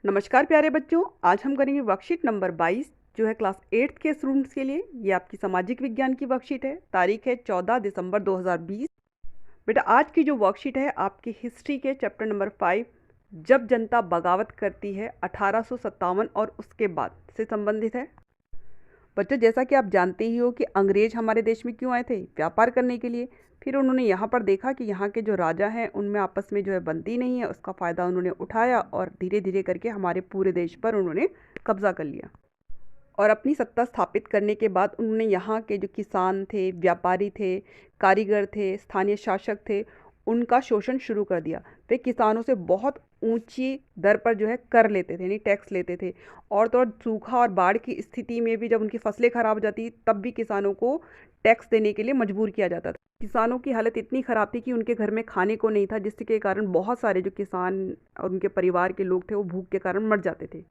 नमस्कार प्यारे बच्चों, आज हम करेंगे वर्कशीट नंबर 22 जो है क्लास 8th के स्टूडेंट्स के लिए। ये आपकी सामाजिक विज्ञान की वर्कशीट है। तारीख है 14 दिसंबर 2020। बेटा आज की जो वर्कशीट है आपकी हिस्ट्री के चैप्टर नंबर 5 जब जनता बगावत करती है 1857 और उसके बाद से संबंधित है। बच्चों जैसा कि आप जानते ही हो कि अंग्रेज हमारे देश में क्यों आए थे, व्यापार करने के लिए। फिर उन्होंने यहाँ पर देखा कि यहाँ के जो राजा हैं उनमें आपस में जो है बनती नहीं है, उसका फ़ायदा उन्होंने उठाया और धीरे धीरे करके हमारे पूरे देश पर उन्होंने कब्जा कर लिया। और अपनी सत्ता स्थापित करने के बाद उन्होंने यहाँ के जो किसान थे, व्यापारी थे, कारीगर थे, स्थानीय शासक थे, उनका शोषण शुरू कर दिया। वे किसानों से बहुत ऊंची दर पर जो है कर लेते थे, यानी टैक्स लेते थे। और तो और सूखा और बाढ़ की स्थिति में भी जब उनकी फसलें खराब हो जाती तब भी किसानों को टैक्स देने के लिए मजबूर किया जाता था। किसानों की हालत इतनी ख़राब थी कि उनके घर में खाने को नहीं था, जिसके कारण बहुत सारे जो किसान और उनके परिवार के लोग थे वो भूख के कारण मर जाते थे।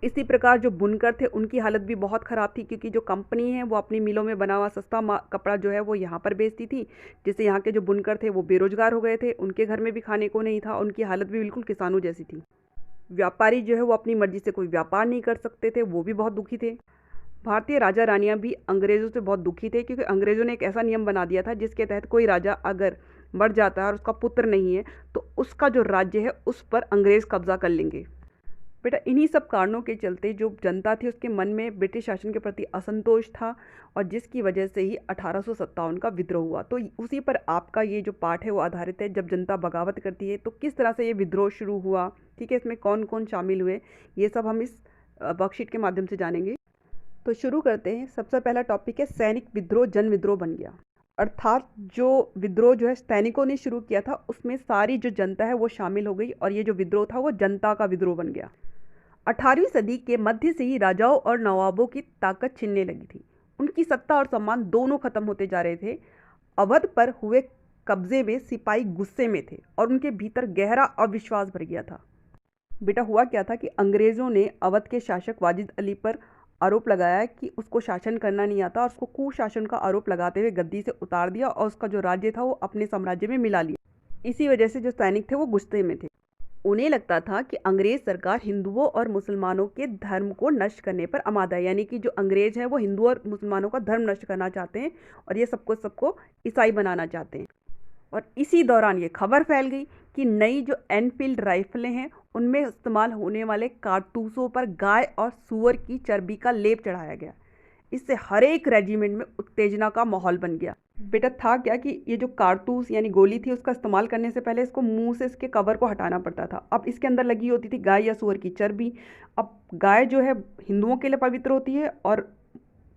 इसी प्रकार जो बुनकर थे उनकी हालत भी बहुत ख़राब थी, क्योंकि जो कंपनी है वो अपनी मिलों में बना हुआ सस्ता कपड़ा जो है वो यहाँ पर बेचती थी, जिससे यहाँ के जो बुनकर थे वो बेरोजगार हो गए थे। उनके घर में भी खाने को नहीं था, उनकी हालत भी बिल्कुल किसानों जैसी थी। व्यापारी जो है वो अपनी मर्जी से कोई व्यापार नहीं कर सकते थे, वो भी बहुत दुखी थे। भारतीय राजा रानियां भी अंग्रेज़ों से बहुत दुखी थे, क्योंकि अंग्रेज़ों ने एक ऐसा नियम बना दिया था जिसके तहत कोई राजा अगर मर जाता है और उसका पुत्र नहीं है तो उसका जो राज्य है उस पर अंग्रेज़ कब्जा कर लेंगे। बेटा इन्हीं सब कारणों के चलते जो जनता थी उसके मन में ब्रिटिश शासन के प्रति असंतोष था, और जिसकी वजह से ही 1857 का विद्रोह हुआ। तो उसी पर आपका ये जो पाठ है वो आधारित है। जब जनता बगावत करती है तो किस तरह से ये विद्रोह शुरू हुआ, ठीक है, इसमें कौन कौन शामिल हुए, ये सब हम इस वर्कशीट के माध्यम से जानेंगे। तो शुरू करते हैं। सबसे पहला टॉपिक है सैनिक विद्रोह जन विद्रोह बन गया। अर्थात जो विद्रोह जो है सैनिकों ने शुरू किया था उसमें सारी जो जनता है वो शामिल हो गई, और ये जो विद्रोह था वो जनता का विद्रोह बन गया। 18वीं सदी के मध्य से ही राजाओं और नवाबों की ताकत छिनने लगी थी। उनकी सत्ता और सम्मान दोनों खत्म होते जा रहे थे। अवध पर हुए कब्जे में सिपाही गुस्से में थे और उनके भीतर गहरा अविश्वास भर गया था। बेटा हुआ क्या था कि अंग्रेज़ों ने अवध के शासक वाजिद अली पर आरोप लगाया कि उसको शासन करना नहीं आता, और उसको कुशासन का आरोप लगाते हुए गद्दी से उतार दिया और उसका जो राज्य था वो अपने साम्राज्य में मिला लिया। इसी वजह से जो सैनिक थे वो गुस्से में थे। उन्हें लगता था कि अंग्रेज सरकार हिंदुओं और मुसलमानों के धर्म को नष्ट करने पर आमादा है, यानी कि जो अंग्रेज हैं वो हिंदुओं और मुसलमानों का धर्म नष्ट करना चाहते हैं और ये सबको ईसाई बनाना चाहते हैं। और इसी दौरान ये खबर फैल गई कि नई जो एनफील्ड राइफलें हैं उनमें इस्तेमाल होने वाले कारतूसों पर गाय और सूअर की चर्बी का लेप चढ़ाया गया। इससे हर एक रेजिमेंट में उत्तेजना का माहौल बन गया। बेटा था क्या कि ये जो कारतूस यानी गोली थी उसका इस्तेमाल करने से पहले इसको मुंह से इसके कवर को हटाना पड़ता था। अब इसके अंदर लगी होती थी गाय या सूअर की चर्बी। अब गाय जो है हिंदुओं के लिए पवित्र होती है और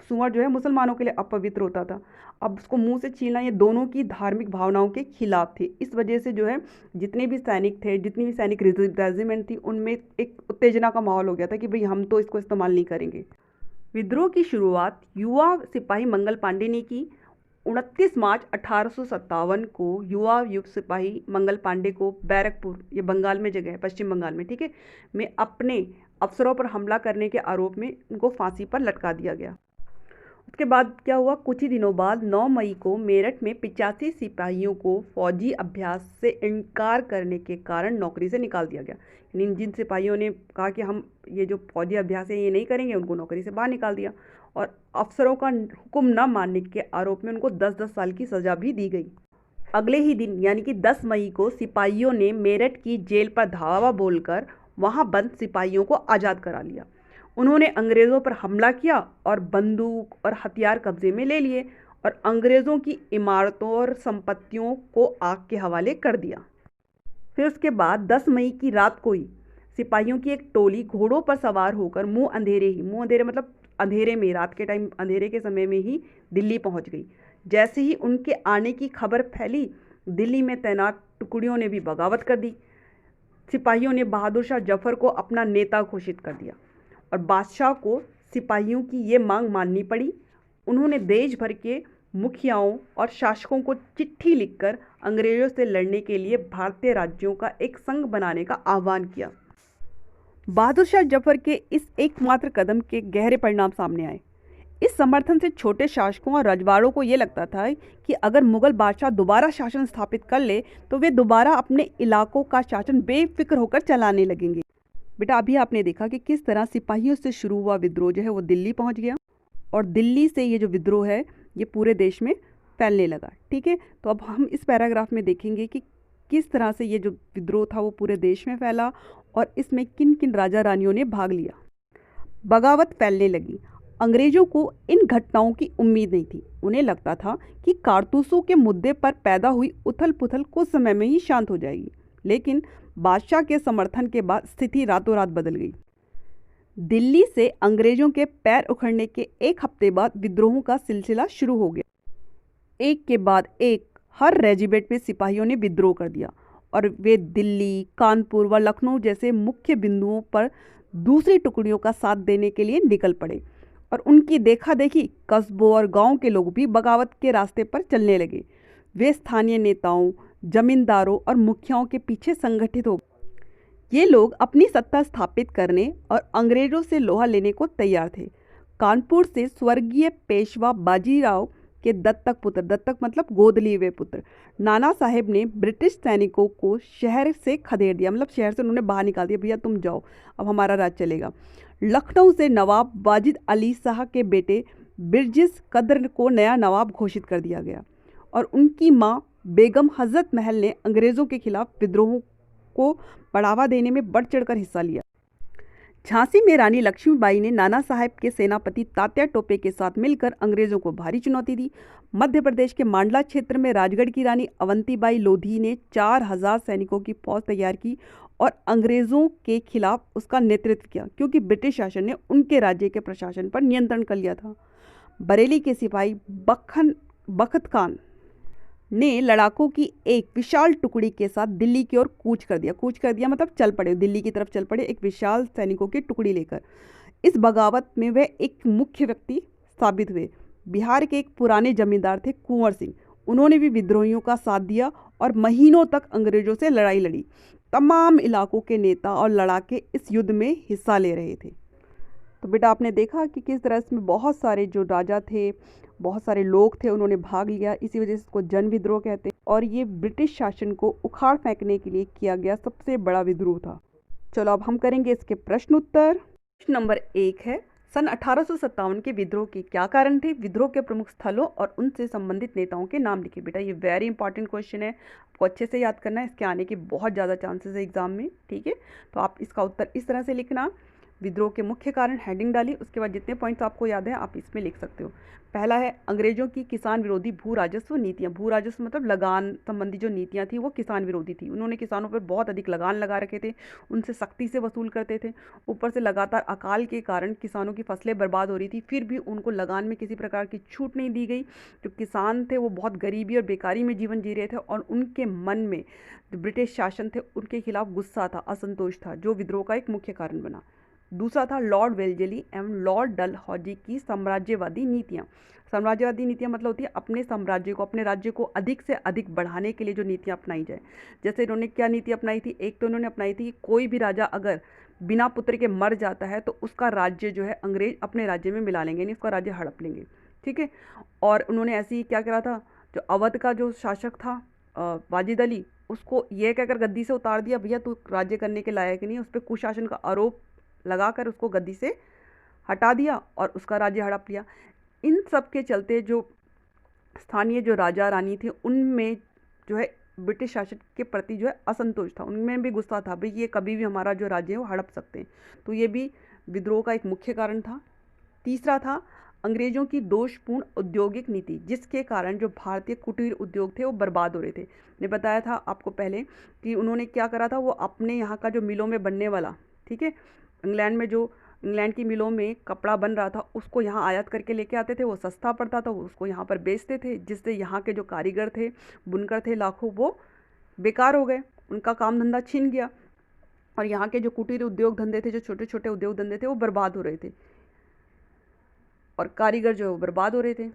सूअर जो है मुसलमानों के लिए अपवित्र होता था। अब उसको मुंह से छीलना ये दोनों की धार्मिक भावनाओं के खिलाफ थे। इस वजह से जो है जितने भी सैनिक थे, जितनी भी सैनिक रेजिमेंट थी, उनमें एक उत्तेजना का माहौल हो गया था कि भाई हम तो इसको इस्तेमाल नहीं करेंगे। विद्रोह की शुरुआत युवा सिपाही मंगल पांडे ने की। 29 मार्च 1857 को युवा सिपाही मंगल पांडे को बैरकपुर, ये बंगाल में जगह है, पश्चिम बंगाल में, ठीक है, में अपने अफसरों पर हमला करने के आरोप में उनको फांसी पर लटका दिया गया। उसके बाद क्या हुआ, कुछ ही दिनों बाद 9 मई को मेरठ में 85 सिपाहियों को फौजी अभ्यास से इनकार करने के कारण नौकरी से निकाल दिया गया। यानी जिन सिपाहियों ने कहा कि हम ये जो फौजी अभ्यास है ये नहीं करेंगे, उनको नौकरी से बाहर निकाल दिया, और अफसरों का हुक्म न मानने के आरोप में उनको 10-10 साल की सज़ा भी दी गई। अगले ही दिन यानी कि 10 मई को सिपाहियों ने मेरठ की जेल पर धावा बोलकर वहाँ बंद सिपाहियों को आज़ाद करा लिया। उन्होंने अंग्रेज़ों पर हमला किया और बंदूक और हथियार कब्जे में ले लिए और अंग्रेज़ों की इमारतों और संपत्तियों को आग के हवाले कर दिया। फिर उसके बाद 10 मई की रात को ही सिपाहियों की एक टोली घोड़ों पर सवार होकर मुंह अंधेरे मतलब अंधेरे में, रात के टाइम अंधेरे के समय में ही दिल्ली पहुंच गई। जैसे ही उनके आने की खबर फैली, दिल्ली में तैनात टुकड़ियों ने भी बगावत कर दी। सिपाहियों ने बहादुर शाह जफर को अपना नेता घोषित कर दिया और बादशाह को सिपाहियों की ये मांग माननी पड़ी। उन्होंने देश भर के मुखियाओं और शासकों को चिट्ठी लिखकर अंग्रेज़ों से लड़ने के लिए भारतीय राज्यों का एक संघ बनाने का आह्वान किया। बहादुर शाह जफर के इस एकमात्र कदम के गहरे परिणाम सामने आए। इस समर्थन से छोटे शासकों और रजवाड़ों को ये लगता था कि अगर मुगल बादशाह दोबारा शासन स्थापित कर ले तो वे दोबारा अपने इलाकों का शासन बेफिक्र होकर चलाने लगेंगे। बेटा अभी आपने देखा कि किस तरह सिपाहियों से शुरू हुआ विद्रोह जो है वो दिल्ली पहुंच गया और दिल्ली से ये जो विद्रोह है ये पूरे देश में फैलने लगा। ठीक है, तो अब हम इस पैराग्राफ में देखेंगे कि किस तरह से ये जो विद्रोह था वो पूरे देश में फैला और इसमें किन किन राजा रानियों ने भाग लिया। बगावत फैलने लगी। अंग्रेजों को इन घटनाओं की उम्मीद नहीं थी। उन्हें लगता था कि कारतूसों के मुद्दे पर पैदा हुई उथल पुथल कुछ समय में ही शांत हो जाएगी, लेकिन बादशाह के समर्थन के बाद स्थिति रातों रात बदल गई। दिल्ली से अंग्रेजों के पैर उखड़ने के एक हफ्ते बाद विद्रोहों का सिलसिला शुरू हो गया। एक के बाद एक हर रेजिमेंट में सिपाहियों ने विद्रोह कर दिया और वे दिल्ली, कानपुर व लखनऊ जैसे मुख्य बिंदुओं पर दूसरी टुकड़ियों का साथ देने के लिए निकल पड़े और उनकी देखा देखी कस्बों और गांवों के लोग भी बगावत के रास्ते पर चलने लगे। वे स्थानीय नेताओं, जमींदारों और मुखियाओं के पीछे संगठित हो गए। ये लोग अपनी सत्ता स्थापित करने और अंग्रेजों से लोहा लेने को तैयार थे। कानपुर से स्वर्गीय पेशवा बाजीराव के दत्तक पुत्र, दत्तक मतलब गोद लिए हुए पुत्र, नाना साहेब ने ब्रिटिश सैनिकों को शहर से खदेड़ दिया, मतलब शहर से उन्होंने बाहर निकाल दिया, भैया तुम जाओ, अब हमारा राज चलेगा। लखनऊ से नवाब वाजिद अली शाह के बेटे बिरजिस कद्र को नया नवाब घोषित कर दिया गया और उनकी माँ बेगम हजरत महल ने अंग्रेज़ों के खिलाफ विद्रोहों को बढ़ावा देने में बढ़ चढ़कर हिस्सा लिया। झांसी में रानी लक्ष्मीबाई ने नाना साहेब के सेनापति तात्या टोपे के साथ मिलकर अंग्रेजों को भारी चुनौती दी। मध्य प्रदेश के मांडला क्षेत्र में राजगढ़ की रानी अवंतीबाई लोधी ने 4000 सैनिकों की फौज तैयार की और अंग्रेजों के खिलाफ उसका नेतृत्व किया, क्योंकि ब्रिटिश शासन ने उनके राज्य के प्रशासन पर नियंत्रण कर लिया था। बरेली के सिपाही बखत खान ने लड़ाकों की एक विशाल टुकड़ी के साथ दिल्ली की ओर कूच कर दिया मतलब चल पड़े, दिल्ली की तरफ चल पड़े एक विशाल सैनिकों की टुकड़ी लेकर। इस बगावत में वे एक मुख्य व्यक्ति साबित हुए। बिहार के एक पुराने जमींदार थे कुंवर सिंह। उन्होंने भी विद्रोहियों का साथ दिया और महीनों तक अंग्रेजों से लड़ाई लड़ी। तमाम इलाकों के नेता और लड़ाके इस युद्ध में हिस्सा ले रहे थे। तो बेटा आपने देखा कि किस तरह इसमें बहुत सारे जो राजा थे, बहुत सारे लोग थे, उन्होंने भाग लिया। इसी वजह से इसको जन विद्रोह कहते हैं और ये ब्रिटिश शासन को उखाड़ फेंकने के लिए किया गया सबसे बड़ा विद्रोह था। चलो अब हम करेंगे इसके प्रश्न उत्तर। प्रश्न नंबर 1 है, सन 1857 के विद्रोह के क्या कारण थे? विद्रोह के प्रमुख स्थलों और उनसे संबंधित नेताओं के नाम लिखिए। बेटा ये वेरी इंपॉर्टेंट क्वेश्चन है, आपको अच्छे से याद करना है, इसके आने के बहुत ज़्यादा चांसेस है एग्जाम में। ठीक है, तो आप इसका उत्तर इस तरह से लिखना। विद्रोह के मुख्य कारण हेडिंग डाली, उसके बाद जितने पॉइंट्स आपको याद है आप इसमें लिख सकते हो। पहला है अंग्रेजों की किसान विरोधी भू राजस्व नीतियाँ। भू राजस्व मतलब लगान संबंधी जो नीतियाँ थी वो किसान विरोधी थी। उन्होंने किसानों पर बहुत अधिक लगान लगा रखे थे, उनसे सख्ती से वसूल करते थे। ऊपर से लगातार अकाल के कारण किसानों की फसलें बर्बाद हो रही थी, फिर भी उनको लगान में किसी प्रकार की छूट नहीं दी गई। जो किसान थे वो बहुत गरीबी और बेकारी में जीवन जी रहे थे और उनके मन में जो ब्रिटिश शासन थे उनके खिलाफ गुस्सा था, असंतोष था, जो विद्रोह का एक मुख्य कारण बना। दूसरा था लॉर्ड वेल्जेली एवं लॉर्ड डलहौजी की साम्राज्यवादी नीतियाँ। साम्राज्यवादी नीतियाँ मतलब होती है अपने साम्राज्य को, अपने राज्य को अधिक से अधिक बढ़ाने के लिए जो नीतियाँ अपनाई जाए। जैसे इन्होंने क्या नीति अपनाई थी? एक तो इन्होंने अपनाई थी कि कोई भी राजा अगर बिना पुत्र के मर जाता है तो उसका राज्य जो है अंग्रेज अपने राज्य में मिला लेंगे, यानी उसका राज्य हड़प लेंगे। ठीक है, और उन्होंने ऐसे ही क्या करा था, जो अवध का जो शासक था वाजिद अली, उसको ये कहकर गद्दी से उतार दिया, भैया तू राज्य करने के लायक नहीं है, उस पर कुशासन का आरोप लगाकर उसको गद्दी से हटा दिया और उसका राज्य हड़प लिया। इन सब के चलते जो स्थानीय जो राजा रानी थे उनमें जो है ब्रिटिश शासन के प्रति जो है असंतोष था, उनमें भी गुस्सा था, भाई ये कभी भी हमारा जो राज्य है वो हड़प सकते हैं। तो ये भी विद्रोह का एक मुख्य कारण था। तीसरा था अंग्रेजों की दोषपूर्ण औद्योगिक नीति, जिसके कारण जो भारतीय कुटीर उद्योग थे वो बर्बाद हो रहे थे। मैंने बताया था आपको पहले कि उन्होंने क्या करा था, वो अपने यहाँ का जो मिलों में बनने वाला, ठीक है, इंग्लैंड की मिलों में कपड़ा बन रहा था उसको यहाँ आयात करके लेके आते थे, वो सस्ता पड़ता था, वो उसको यहाँ पर बेचते थे, जिससे यहाँ के जो कारीगर थे, बुनकर थे लाखों, वो बेकार हो गए, उनका काम धंधा छिन गया और यहाँ के जो कुटीर उद्योग धंधे थे, जो छोटे छोटे उद्योग धंधे थे, वो बर्बाद हो रहे थे और कारीगर जो है वो बर्बाद हो रहे थे।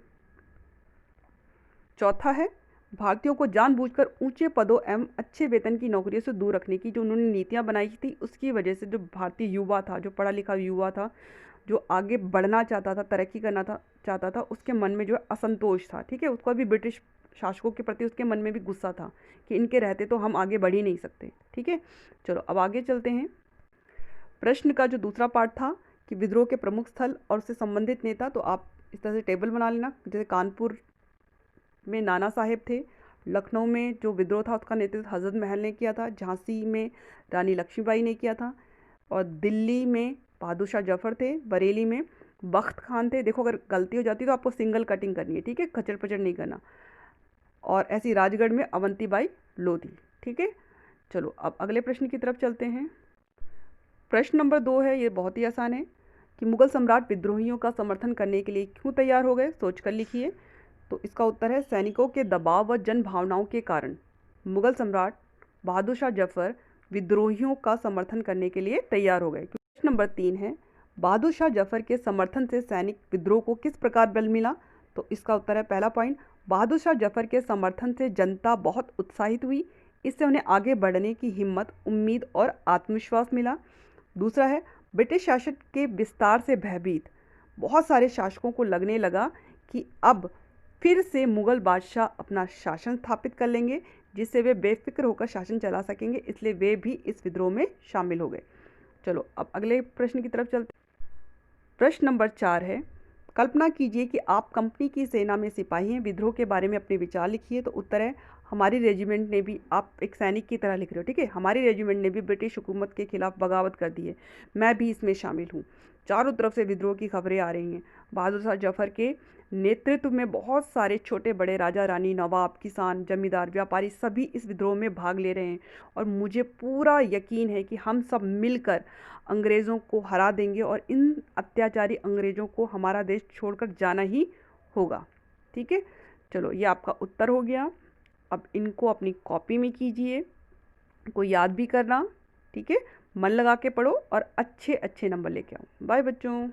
चौथा है भारतीयों को जानबूझकर ऊंचे पदों एवं अच्छे वेतन की नौकरियों से दूर रखने की जो उन्होंने नीतियां बनाई थी, उसकी वजह से जो भारतीय युवा था, जो पढ़ा लिखा युवा था, जो आगे बढ़ना चाहता था, तरक्की करना चाहता था, उसके मन में जो है असंतोष था। ठीक है, उसको भी ब्रिटिश शासकों के प्रति उसके मन में भी गुस्सा था कि इनके रहते तो हम आगे बढ़ ही नहीं सकते। ठीक है, चलो अब आगे चलते हैं। प्रश्न का जो दूसरा पार्ट था कि विद्रोह के प्रमुख स्थल और उससे संबंधित नेता, तो आप इस तरह से टेबल बना लेना। जैसे कानपुर में नाना साहेब थे, लखनऊ में जो विद्रोह था उसका नेतृत्व हज़रत महल ने किया था, झांसी में रानी लक्ष्मीबाई ने किया था, और दिल्ली में बहादुर शाह जफर थे, बरेली में बख्त खान थे। देखो अगर गलती हो जाती है तो आपको सिंगल कटिंग करनी है, ठीक है, खचर पचर नहीं करना। और ऐसी राजगढ़ में अवंतीबाई लोधी। ठीक है, चलो अब अगले प्रश्न की तरफ चलते हैं। प्रश्न नंबर 2 है, ये बहुत ही आसान है कि मुगल सम्राट विद्रोहियों का समर्थन करने के लिए क्यों तैयार हो गए, सोचकर लिखिए। तो इसका उत्तर है सैनिकों के दबाव व जन भावनाओं के कारण मुगल सम्राट बहादुर शाह जफर विद्रोहियों का समर्थन करने के लिए तैयार हो गए। प्रश्न नंबर 3 है, बहादुर शाह जफर के समर्थन से सैनिक विद्रोह को किस प्रकार बल मिला। तो इसका उत्तर है पहला पॉइंट, बहादुर शाह जफर के समर्थन से जनता बहुत उत्साहित हुई, इससे उन्हें आगे बढ़ने की हिम्मत, उम्मीद और आत्मविश्वास मिला। दूसरा है, ब्रिटिश शासन के विस्तार से भयभीत बहुत सारे शासकों को लगने लगा कि अब फिर से मुगल बादशाह अपना शासन स्थापित कर लेंगे, जिससे वे बेफिक्र होकर शासन चला सकेंगे, इसलिए वे भी इस विद्रोह में शामिल हो गए। चलो अब अगले प्रश्न की तरफ चलते। प्रश्न नंबर 4 है, कल्पना कीजिए कि आप कंपनी की सेना में सिपाही हैं, विद्रोह के बारे में अपने विचार लिखिए। तो उत्तर है हमारी रेजिमेंट ने भी, आप एक सैनिक की तरह लिख रहे हो, ठीक है, हमारी रेजिमेंट ने भी ब्रिटिश हुकूमत के खिलाफ बगावत कर दी है, मैं भी इसमें शामिल हूँ। चारों तरफ से विद्रोह की खबरें आ रही हैं। बहादुर शाह जफर के नेतृत्व में बहुत सारे छोटे बड़े राजा रानी, नवाब, किसान, जमींदार, व्यापारी सभी इस विद्रोह में भाग ले रहे हैं, और मुझे पूरा यकीन है कि हम सब मिलकर अंग्रेज़ों को हरा देंगे और इन अत्याचारी अंग्रेज़ों को हमारा देश छोड़कर जाना ही होगा। ठीक है, चलो ये आपका उत्तर हो गया। अब इनको अपनी कॉपी में कीजिए, को याद भी करना, ठीक है, मन लगा के पढ़ो और अच्छे अच्छे नंबर लेके आओ। बाय बच्चों।